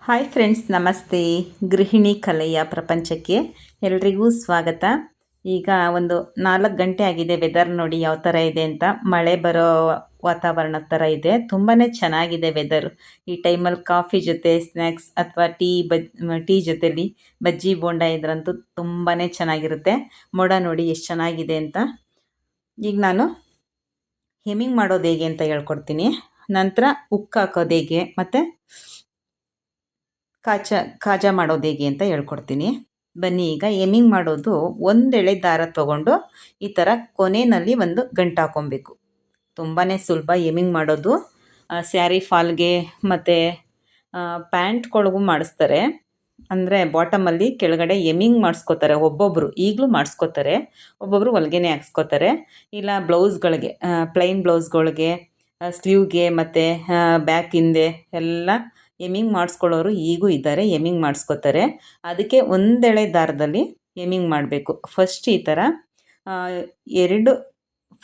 Hi friends, ನಮಸ್ತೆ. ಗೃಹಿಣಿ ಕಲೆಯ ಪ್ರಪಂಚಕ್ಕೆ ಎಲ್ರಿಗೂ ಸ್ವಾಗತ. ಈಗ ಒಂದು 4 ಗಂಟೆ ಆಗಿದೆ. ವೆದರ್ ನೋಡಿ ಯಾವ ಥರ ಇದೆ ಅಂತ. ಮಳೆ ಬರೋ ವಾತಾವರಣದ ಥರ ಇದೆ. ತುಂಬಾ ಚೆನ್ನಾಗಿದೆ ವೆದರ್. ಈ ಟೈಮಲ್ಲಿ ಕಾಫಿ ಜೊತೆ ಸ್ನ್ಯಾಕ್ಸ್ ಅಥವಾ ಟೀ ಜೊತೆಲಿ ಬಜ್ಜಿ ಬೋಂಡ ಇದ್ರಂತೂ ತುಂಬಾ ಚೆನ್ನಾಗಿರುತ್ತೆ. ಮೋಡ ನೋಡಿ ಎಷ್ಟು ಚೆನ್ನಾಗಿದೆ ಅಂತ. ಈಗ ನಾನು ಹೆಮ್ಮಿಂಗ್ ಮಾಡೋದು ಹೇಗೆ ಅಂತ ಹೇಳ್ಕೊಡ್ತೀನಿ. ನಂತರ ಉಕ್ಕು ಹಾಕೋದು ಹೇಗೆ ಮತ್ತು ಕಾಜಾ ಮಾಡೋದು ಹೇಗೆ ಅಂತ ಹೇಳ್ಕೊಡ್ತೀನಿ. ಬನ್ನಿ, ಈಗ ಎಮ್ಮಿಂಗ್ ಮಾಡೋದು ಒಂದೆಳೆ ದಾರ ತೊಗೊಂಡು ಈ ಥರ ಕೊನೆಯಲ್ಲಿ ಒಂದು ಗಂಟು ಹಾಕ್ಕೊಬೇಕು. ತುಂಬಾ ಸುಲಭ ಎಮ್ಮಿಂಗ್ ಮಾಡೋದು. ಸ್ಯಾರಿ ಫಾಲ್ಗೆ ಮತ್ತು ಪ್ಯಾಂಟ್ಗಳಿಗೂ ಮಾಡಿಸ್ತಾರೆ. ಅಂದರೆ ಬಾಟಮಲ್ಲಿ ಕೆಳಗಡೆ ಎಮ್ಮಿಂಗ್ ಮಾಡಿಸ್ಕೋತಾರೆ ಒಬ್ಬೊಬ್ಬರು. ಈಗಲೂ ಮಾಡಿಸ್ಕೋತಾರೆ, ಒಬ್ಬೊಬ್ಬರು ಹೊಲ್ಗೆನೇ ಹಾಕ್ಸ್ಕೋತಾರೆ. ಇಲ್ಲ ಬ್ಲೌಸ್ಗಳಿಗೆ, ಪ್ಲೈನ್ ಬ್ಲೌಸ್ಗಳಿಗೆ, ಸ್ಲೀವ್ಗೆ ಮತ್ತು ಬ್ಯಾಕ್ ಹಿಂದೆ ಎಲ್ಲ ಎಮ್ಮಿಂಗ್ ಮಾಡಿಸ್ಕೊಳ್ಳೋರು ಈಗೂ ಇದ್ದಾರೆ. ಎಮ್ಮಿಂಗ್ ಮಾಡಿಸ್ಕೋತಾರೆ. ಅದಕ್ಕೆ ಒಂದೆಳೆ ದಾರದಲ್ಲಿ ಎಮ್ಮಿಂಗ್ ಮಾಡಬೇಕು. ಫಸ್ಟ್ ಈ ಥರ 2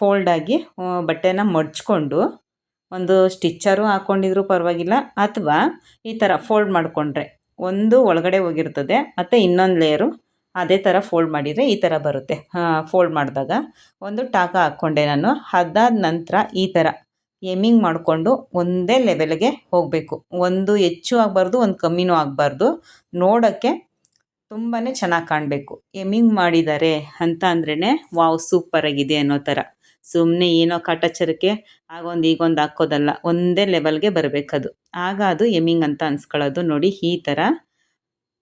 ಫೋಲ್ಡಾಗಿ ಬಟ್ಟೆನ ಮಡ್ಚ್ಕೊಂಡು, ಒಂದು ಸ್ಟಿಚ್ಚರು ಹಾಕ್ಕೊಂಡಿದ್ರು ಪರವಾಗಿಲ್ಲ, ಅಥವಾ ಈ ಥರ ಫೋಲ್ಡ್ ಮಾಡಿಕೊಂಡ್ರೆ ಒಂದು ಒಳಗಡೆ ಹೋಗಿರ್ತದೆ ಮತ್ತು ಇನ್ನೊಂದು ಲೇಯರು ಅದೇ ಥರ ಫೋಲ್ಡ್ ಮಾಡಿದರೆ ಈ ಥರ ಬರುತ್ತೆ. ಫೋಲ್ಡ್ ಮಾಡಿದಾಗ ಒಂದು ಟಾಕ ಹಾಕ್ಕೊಂಡೆ ನಾನು. ಅದಾದ ನಂತರ ಈ ಥರ ಎಮ್ಮಿಂಗ್ ಮಾಡಿಕೊಂಡು ಒಂದೇ ಲೆವೆಲ್ಗೆ ಹೋಗಬೇಕು. ಒಂದು ಹೆಚ್ಚು ಆಗಬಾರ್ದು, ಒಂದು ಕಮ್ಮಿನೂ ಆಗಬಾರ್ದು. ನೋಡೋಕ್ಕೆ ತುಂಬಾ ಚೆನ್ನಾಗಿ ಕಾಣಬೇಕು. ಎಮ್ಮಿಂಗ್ ಮಾಡಿದ್ದಾರೆ ಅಂತ ಅಂದ್ರೇ ವಾವ್, ಸೂಪರಾಗಿದೆ ಅನ್ನೋ ಥರ. ಸುಮ್ಮನೆ ಏನೋ ಕಾಟಾಚಾರಕ್ಕೆ ಆಗೊಂದು ಈಗೊಂದು ಹಾಕೋದಲ್ಲ, ಒಂದೇ ಲೆವೆಲ್ಗೆ ಬರಬೇಕದು. ಆಗ ಅದು ಎಮ್ಮಿಂಗ್ ಅಂತ ಅನ್ಸ್ಕೊಳ್ಳೋದು. ನೋಡಿ, ಈ ಥರ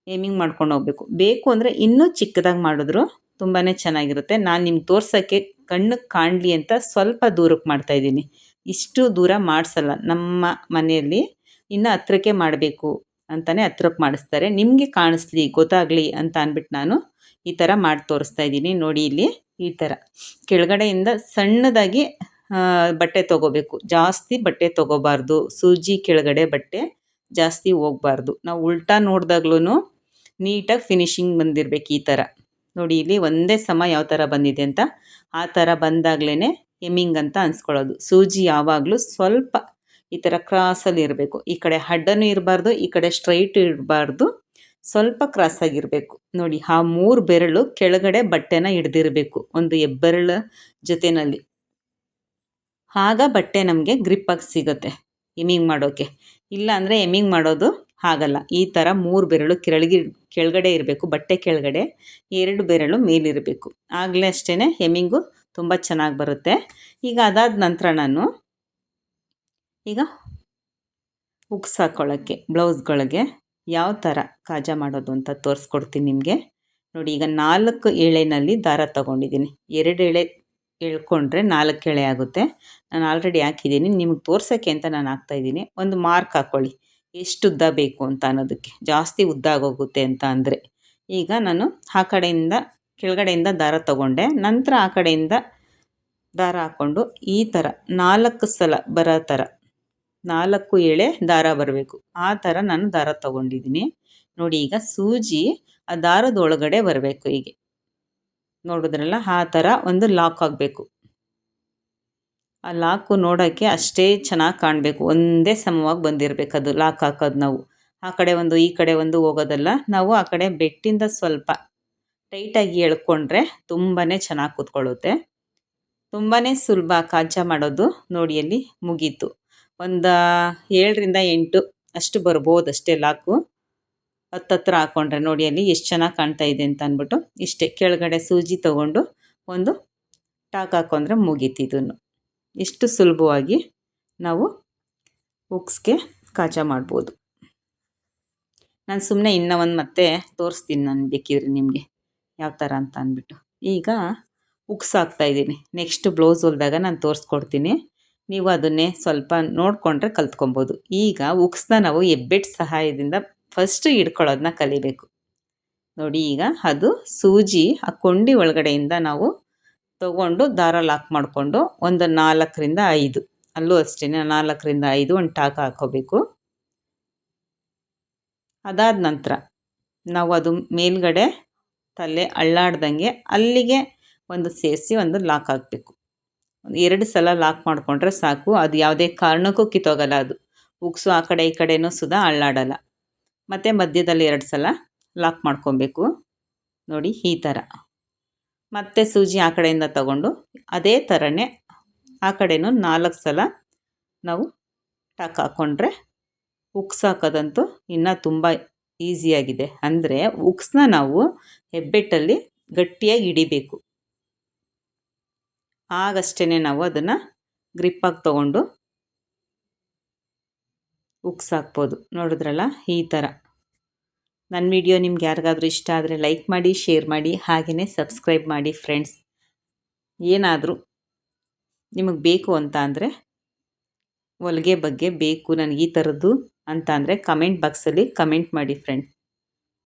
ಎಮ್ಮಿಂಗ್ ಮಾಡ್ಕೊಂಡು ಹೋಗಬೇಕು. ಬೇಕು ಅಂದರೆ ಇನ್ನೂ ಚಿಕ್ಕದಾಗಿ ಮಾಡಿದ್ರು ತುಂಬಾ ಚೆನ್ನಾಗಿರುತ್ತೆ. ನಾನು ನಿಮ್ಗೆ ತೋರ್ಸೋಕ್ಕೆ ಕಣ್ಣಿಗೆ ಕಾಣಲಿ ಅಂತ ಸ್ವಲ್ಪ ದೂರಕ್ಕೆ ಮಾಡ್ತಾಯಿದ್ದೀನಿ. ಇಷ್ಟು ದೂರ ಮಾಡಿಸಲ್ಲ ನಮ್ಮ ಮನೆಯಲ್ಲಿ. ಇನ್ನು ಹತ್ರಕ್ಕೆ ಮಾಡಬೇಕು ಅಂತಲೇ ಹತ್ರಕ್ಕೆ ಮಾಡಿಸ್ತಾರೆ. ನಿಮಗೆ ಕಾಣಿಸ್ಲಿ, ಗೊತ್ತಾಗಲಿ ಅಂತ ಅಂದ್ಬಿಟ್ಟು ನಾನು ಈ ಥರ ಮಾಡಿ ತೋರಿಸ್ತಾ ಇದ್ದೀನಿ. ನೋಡಿ, ಇಲ್ಲಿ ಈ ಥರ ಕೆಳಗಡೆಯಿಂದ ಸಣ್ಣದಾಗಿ ಬಟ್ಟೆ ತೊಗೋಬೇಕು. ಜಾಸ್ತಿ ಬಟ್ಟೆ ತೊಗೋಬಾರ್ದು. ಸೂಜಿ ಕೆಳಗಡೆ ಬಟ್ಟೆ ಜಾಸ್ತಿ ಹೋಗಬಾರ್ದು. ನಾವು ಉಲ್ಟಾ ನೋಡಿದಾಗ್ಲೂ ನೀಟಾಗಿ ಫಿನಿಶಿಂಗ್ ಬಂದಿರಬೇಕು. ಈ ಥರ ನೋಡಿ, ಇಲ್ಲಿ ಒಂದೇ ಸಮ ಯಾವ ಥರ ಬಂದಿದೆ ಅಂತ. ಆ ಥರ ಬಂದಾಗಲೇ ಎಮ್ಮಿಂಗ್ ಅಂತ ಅನ್ಸ್ಕೊಳ್ಳೋದು. ಸೂಜಿ ಯಾವಾಗಲೂ ಸ್ವಲ್ಪ ಈ ಥರ ಕ್ರಾಸಲ್ಲಿ ಇರಬೇಕು. ಈ ಕಡೆ ಅಡ್ಡನೂ ಇರಬಾರ್ದು, ಈ ಕಡೆ ಸ್ಟ್ರೈಟ್ ಇರಬಾರ್ದು, ಸ್ವಲ್ಪ ಕ್ರಾಸಾಗಿರಬೇಕು. ನೋಡಿ, ಆ 3 ಬೆರಳು ಕೆಳಗಡೆ ಬಟ್ಟೆನ ಹಿಡ್ದಿರಬೇಕು ಒಂದು ಹೆಬ್ಬೆರಳ ಜೊತೆಯಲ್ಲಿ. ಆಗ ಬಟ್ಟೆ ನಮಗೆ ಗ್ರಿಪ್ಪಾಗಿ ಸಿಗುತ್ತೆ ಎಮ್ಮಿಂಗ್ ಮಾಡೋಕ್ಕೆ. ಇಲ್ಲ ಅಂದರೆ ಎಮ್ಮಿಂಗ್ ಮಾಡೋದು ಆಗಲ್ಲ. ಈ ಥರ 3 ಬೆರಳು ಕೆಳಗಡೆ ಇರಬೇಕು, ಬಟ್ಟೆ ಕೆಳಗಡೆ 2 ಬೆರಳು ಮೇಲಿರಬೇಕು. ಆಗಲೇ ಅಷ್ಟೇ ಎಮ್ಮಿಂಗು ತುಂಬ ಚೆನ್ನಾಗಿ ಬರುತ್ತೆ. ಈಗ ಅದಾದ ನಂತರ ನಾನು ಈಗ ಹುಕ್ಸ್ ಹಾಕ್ಕೊಳ್ಳೋಕ್ಕೆ ಬ್ಲೌಸ್ಗಳಿಗೆ ಯಾವ ಥರ ಕಾಜಾ ಮಾಡೋದು ಅಂತ ತೋರಿಸ್ಕೊಡ್ತೀನಿ ನಿಮಗೆ. ನೋಡಿ, ಈಗ 4 ಎಳೆನಲ್ಲಿ ದಾರ ತೊಗೊಂಡಿದ್ದೀನಿ. 2 ಎಳೆ ಎಳ್ಕೊಂಡ್ರೆ 4 ಎಳೆ ಆಗುತ್ತೆ. ನಾನು ಆಲ್ರೆಡಿ ಹಾಕಿದ್ದೀನಿ, ನಿಮಗೆ ತೋರ್ಸೋಕ್ಕೆ ಅಂತ ನಾನು ಹಾಕ್ತಾಯಿದ್ದೀನಿ. ಒಂದು ಮಾರ್ಕ್ ಹಾಕ್ಕೊಳ್ಳಿ, ಎಷ್ಟು ಉದ್ದ ಬೇಕು ಅಂತ ಅನ್ನೋದಕ್ಕೆ. ಜಾಸ್ತಿ ಉದ್ದ ಆಗೋಗುತ್ತೆ ಅಂತ ಅಂದರೆ. ಈಗ ನಾನು ಆ ಕಡೆಯಿಂದ ಕೆಳಗಡೆಯಿಂದ ದಾರ ತೊಗೊಂಡೆ. ನಂತರ ಆ ಕಡೆಯಿಂದ ದಾರ ಹಾಕ್ಕೊಂಡು ಈ ಥರ 4 ಸಲ ಬರೋ ಥರ 4 ಎಳೆ ದಾರ ಬರಬೇಕು. ಆ ಥರ ನಾನು ದಾರ ತೊಗೊಂಡಿದ್ದೀನಿ. ನೋಡಿ, ಈಗ ಸೂಜಿ ಆ ದಾರದ ಒಳಗಡೆ ಬರಬೇಕು. ಹೀಗೆ ನೋಡಿದ್ರಲ್ಲ, ಆ ಥರ ಒಂದು ಲಾಕ್ ಆಗಬೇಕು. ಆ ಲಾಕು ನೋಡೋಕ್ಕೆ ಅಷ್ಟೇ ಚೆನ್ನಾಗಿ ಕಾಣಬೇಕು. ಒಂದೇ ಸಮವಾಗಿ ಬಂದಿರಬೇಕು ಅದು ಲಾಕ್ ಹಾಕೋದು. ನಾವು ಆ ಕಡೆ ಒಂದು ಈ ಕಡೆ ಒಂದು ಹೋಗೋದಲ್ಲ. ನಾವು ಆ ಕಡೆ ಬೆಟ್ಟಿಂದ ಸ್ವಲ್ಪ ಟೈಟಾಗಿ ಎಳ್ಕೊಂಡ್ರೆ ತುಂಬಾ ಚೆನ್ನಾಗಿ ಕೂತ್ಕೊಳ್ಳುತ್ತೆ. ತುಂಬಾ ಸುಲಭ ಕಾಜಾ ಮಾಡೋದು. ನೋಡಿ, ಅಲ್ಲಿ ಮುಗೀತು. ಒಂದು 7ರಿಂದ 8 ಅಷ್ಟು ಬರ್ಬೋದು ಅಷ್ಟೇ ಲಾಕು. ಹತ್ತತ್ರ ಹಾಕ್ಕೊಂಡ್ರೆ ನೋಡಿ ಅಲ್ಲಿ ಎಷ್ಟು ಚೆನ್ನಾಗಿ ಕಾಣ್ತಾ ಇದೆ ಅಂತ ಅಂದ್ಬಿಟ್ಟು. ಇಷ್ಟೇ, ಕೆಳಗಡೆ ಸೂಜಿ ತೊಗೊಂಡು ಒಂದು ಟಾಕ್ ಹಾಕ್ಕೊಂಡ್ರೆ ಮುಗೀತಿದ್ದನ್ನು. ಇಷ್ಟು ಸುಲಭವಾಗಿ ನಾವು ಹುಕ್ಸ್ಗೆ ಕಾಜಾ ಮಾಡ್ಬೋದು. ನಾನು ಸುಮ್ಮನೆ ಇನ್ನೂ ಒಂದು ಮತ್ತೆ ತೋರಿಸ್ತೀನಿ ನಾನು ಬೇಕಿದ್ರೆ ನಿಮಗೆ ಯಾವ ಥರ ಅಂತ ಅಂದ್ಬಿಟ್ಟು. ಈಗ ಹುಕ್ಸ್ ಹಾಕ್ತಾಯಿದ್ದೀನಿ. ನೆಕ್ಸ್ಟ್ ಬ್ಲೌಸ್ ಹೊಲಿದಾಗ ನಾನು ತೋರಿಸ್ಕೊಡ್ತೀನಿ. ನೀವು ಅದನ್ನೇ ಸ್ವಲ್ಪ ನೋಡಿಕೊಂಡ್ರೆ ಕಲ್ತ್ಕೊಬೋದು. ಈಗ ಹುಕ್ಸ್ನ ನಾವು ಹೆಬ್ಬೆಟ್ಟು ಸಹಾಯದಿಂದ ಫಸ್ಟ್ ಹಿಡ್ಕೊಳ್ಳೋದನ್ನ ಕಲಿಬೇಕು. ನೋಡಿ, ಈಗ ಅದು ಸೂಜಿ ಆ ಕೊಂಡಿ ಒಳಗಡೆಯಿಂದ ನಾವು ತೊಗೊಂಡು ದಾರ ಲಾಕ್ ಮಾಡಿಕೊಂಡು ಒಂದು 4ರಿಂದ 5, ಅಲ್ಲೂ ಅಷ್ಟೇ 4ರಿಂದ 5 ಒಂದು ಟಾಕ ಹಾಕ್ಕೋಬೇಕು. ಅದಾದ ನಂತರ ನಾವು ಅದು ಮೇಲ್ಗಡೆ ತಲೆ ಅಳ್ಳಾಡ್ದಂಗೆ ಅಲ್ಲಿಗೆ ಒಂದು ಸೇರಿಸಿ ಒಂದು ಲಾಕ್ ಹಾಕಬೇಕು. 2 ಸಲ ಲಾಕ್ ಮಾಡಿಕೊಂಡ್ರೆ ಸಾಕು. ಅದು ಯಾವುದೇ ಕಾರಣಕ್ಕೂ ಕಿತ್ತೋಗಲ್ಲ. ಅದು ಹುಕ್ಸು ಆ ಕಡೆ ಈ ಕಡೆನೂ ಸುಧಾ ಅಳ್ಳಾಡಲ್ಲ. ಮತ್ತು ಮಧ್ಯದಲ್ಲಿ 2 ಸಲ ಲಾಕ್ ಮಾಡ್ಕೊಬೇಕು. ನೋಡಿ ಈ ಥರ. ಮತ್ತೆ ಸೂಜಿ ಆ ಕಡೆಯಿಂದ ತಗೊಂಡು ಅದೇ ಥರನೇ ಆ ಕಡೆನೂ 4 ಸಲ ನಾವು ಟಕ್ ಹಾಕ್ಕೊಂಡ್ರೆ ಉಕ್ಸ್ ಹಾಕೋದಂತೂ ಇನ್ನೂ ತುಂಬ ಈಸಿಯಾಗಿದೆ. ಅಂದರೆ ಉಕ್ಸ್ನ ನಾವು ಹೆಬ್ಬೆಟ್ಟಲ್ಲಿ ಗಟ್ಟಿಯಾಗಿ ಹಿಡಿಬೇಕು. ಆಗಷ್ಟೇ ನಾವು ಅದನ್ನು ಗ್ರಿಪ್ಪಾಗಿ ತೊಗೊಂಡು ಉಕ್ಸ್ ಹಾಕ್ಬೋದು. ನೋಡಿದ್ರಲ್ಲ ಈ ಥರ. ನನ್ನ ವಿಡಿಯೋ ನಿಮ್ಗೆ ಯಾರಿಗಾದ್ರೂ ಇಷ್ಟ ಆದರೆ ಲೈಕ್ ಮಾಡಿ, ಶೇರ್ ಮಾಡಿ, ಹಾಗೆಯೇ ಸಬ್ಸ್ಕ್ರೈಬ್ ಮಾಡಿ ಫ್ರೆಂಡ್ಸ್. ಏನಾದರೂ ನಿಮಗೆ ಬೇಕು ಅಂತ ಅಂದರೆ, ಹೊಲಿಗೆ ಬಗ್ಗೆ ಬೇಕು ನನಗೆ ಈ ಥರದ್ದು ಅಂತ ಅಂದರೆ ಕಮೆಂಟ್ ಬಾಕ್ಸಲ್ಲಿ ಕಮೆಂಟ್ ಮಾಡಿ ಫ್ರೆಂಡ್ಸ್.